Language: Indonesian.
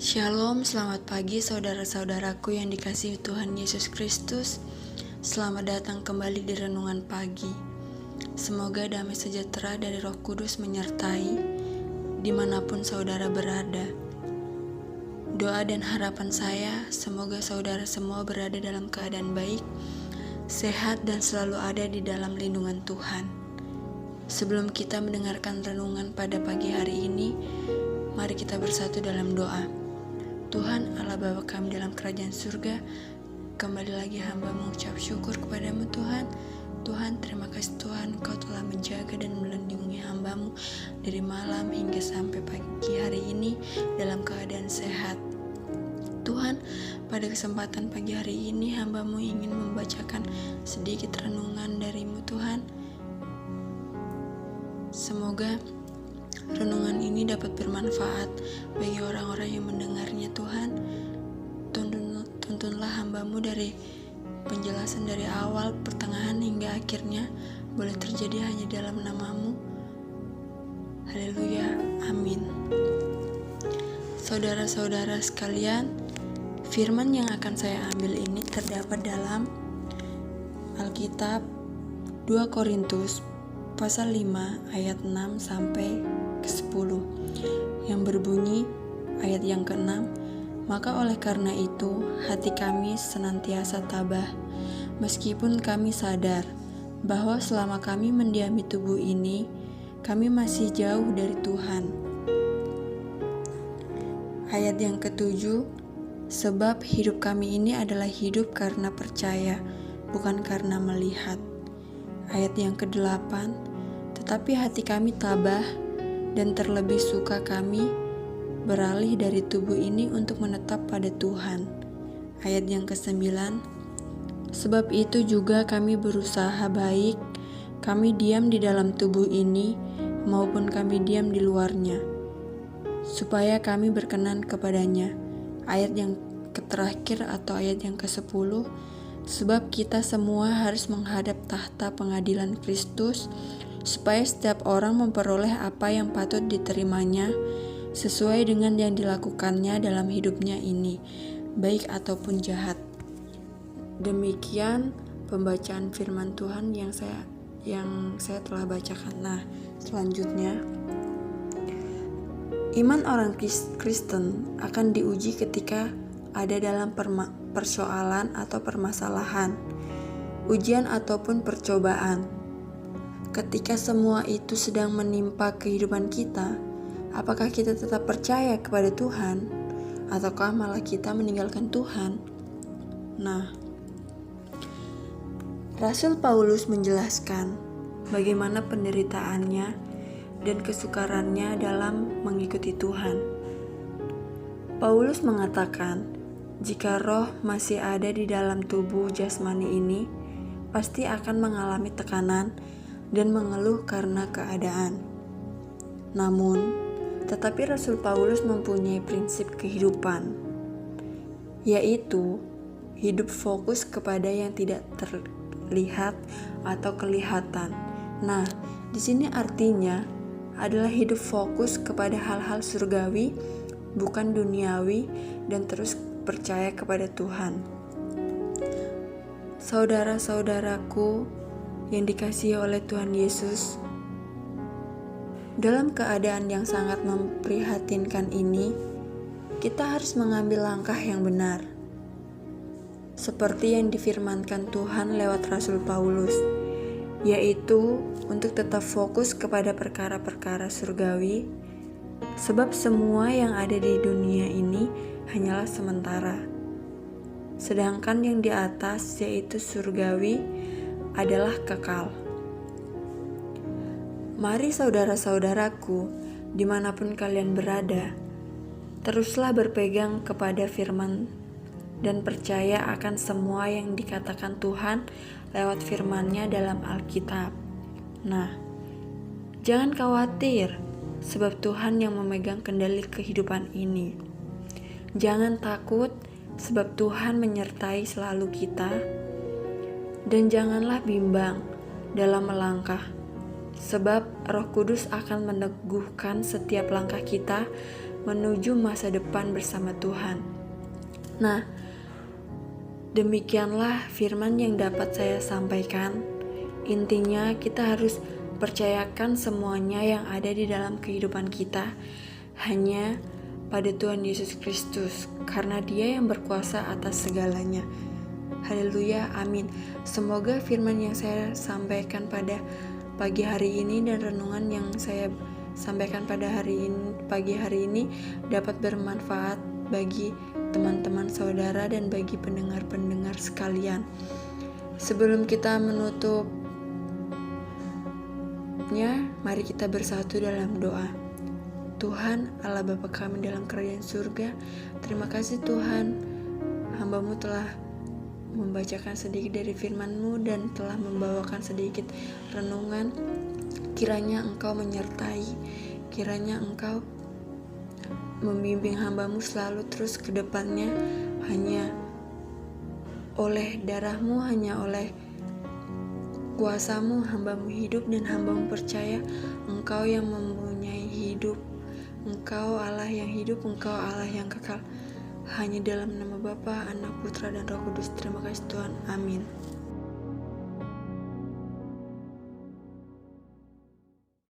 Shalom, selamat pagi saudara-saudaraku yang dikasihi Tuhan Yesus Kristus. Selamat datang kembali di Renungan Pagi. Semoga damai sejahtera dari Roh Kudus menyertai dimanapun saudara berada. Doa dan harapan saya, semoga saudara semua berada dalam keadaan baik, sehat dan selalu ada di dalam lindungan Tuhan. Sebelum kita mendengarkan renungan pada pagi hari ini, mari kita bersatu dalam doa. Tuhan Allah Bapa kami dalam kerajaan surga, kembali lagi hamba mengucap syukur kepadamu Tuhan. Tuhan, terima kasih Tuhan, Kau telah menjaga dan melindungi hambamu dari malam hingga sampai pagi hari ini dalam keadaan sehat. Tuhan, pada kesempatan pagi hari ini hambamu ingin membacakan sedikit renungan darimu Tuhan. Semoga renungan ini dapat bermanfaat bagi orang-orang yang mendengarnya Tuhan. Tuntunlah hambamu dari penjelasan dari awal, pertengahan hingga akhirnya boleh terjadi hanya dalam namamu. Haleluya, amin. Saudara-saudara sekalian, firman yang akan saya ambil ini terdapat dalam Alkitab 2 Korintus pasal 5 ayat 6 sampai ke-10 yang berbunyi ayat yang ke-6, maka oleh karena itu hati kami senantiasa tabah meskipun kami sadar bahwa selama kami mendiami tubuh ini kami masih jauh dari Tuhan. Ayat yang ke-7, sebab hidup kami ini adalah hidup karena percaya, bukan karena melihat. Ayat yang ke-8, tetapi hati kami tabah dan terlebih suka kami beralih dari tubuh ini untuk menetap pada Tuhan. Ayat yang ke-9, sebab itu juga kami berusaha baik kami diam di dalam tubuh ini maupun kami diam di luarnya, supaya kami berkenan kepadanya. Ayat yang terakhir atau ayat yang ke-10, sebab kita semua harus menghadap tahta pengadilan Kristus, supaya setiap orang memperoleh apa yang patut diterimanya sesuai dengan yang dilakukannya dalam hidupnya ini, baik ataupun jahat. Demikian pembacaan firman Tuhan yang saya telah bacakan. Nah, selanjutnya, iman orang Kristen akan diuji ketika ada dalam persoalan atau permasalahan, ujian ataupun percobaan. Ketika semua itu sedang menimpa kehidupan kita, apakah kita tetap percaya kepada Tuhan, ataukah malah kita meninggalkan Tuhan? Nah, Rasul Paulus menjelaskan bagaimana penderitaannya dan kesukarannya dalam mengikuti Tuhan. Paulus mengatakan, jika roh masih ada di dalam tubuh jasmani ini, pasti akan mengalami tekanan dan mengeluh karena keadaan. Namun, tetapi Rasul Paulus mempunyai prinsip kehidupan, yaitu hidup fokus kepada yang tidak terlihat atau kelihatan. Nah, di sini artinya adalah hidup fokus kepada hal-hal surgawi, bukan duniawi, dan terus percaya kepada Tuhan. Saudara-saudaraku yang dikasihi oleh Tuhan Yesus, dalam keadaan yang sangat memprihatinkan ini, kita harus mengambil langkah yang benar, seperti yang difirmankan Tuhan lewat Rasul Paulus, yaitu untuk tetap fokus kepada perkara-perkara surgawi, sebab semua yang ada di dunia ini hanyalah sementara, sedangkan yang di atas, yaitu surgawi, adalah kekal. Mari saudara-saudaraku, dimanapun kalian berada, teruslah berpegang kepada firman dan percaya akan semua yang dikatakan Tuhan lewat firman-Nya dalam Alkitab. Nah, jangan khawatir, sebab Tuhan yang memegang kendali kehidupan ini. Jangan takut, sebab Tuhan menyertai selalu kita. Dan janganlah bimbang dalam melangkah, sebab Roh Kudus akan meneguhkan setiap langkah kita menuju masa depan bersama Tuhan. Nah, demikianlah firman yang dapat saya sampaikan. Intinya kita harus percayakan semuanya yang ada di dalam kehidupan kita hanya pada Tuhan Yesus Kristus, karena Dia yang berkuasa atas segalanya. Haleluya, amin. Semoga firman yang saya sampaikan pada pagi hari ini dan renungan yang saya sampaikan pada pagi hari ini dapat bermanfaat bagi teman-teman saudara dan bagi pendengar-pendengar sekalian. Sebelum kita menutupnya, mari kita bersatu dalam doa. Tuhan, Allah Bapa kami dalam kerajaan surga, terima kasih Tuhan, hamba-Mu telah membacakan sedikit dari firman-Mu dan telah membawakan sedikit renungan. Kiranya Engkau menyertai, kiranya Engkau membimbing hamba-Mu selalu terus ke depannya, hanya oleh darah-Mu, hanya oleh kuasa-Mu hamba-Mu hidup, dan hamba-Mu percaya Engkau yang mempunyai hidup, Engkau Allah yang hidup, Engkau Allah yang kekal. Hanya dalam nama Bapa, Anak, Putra, dan Roh Kudus. Terima kasih Tuhan. Amin.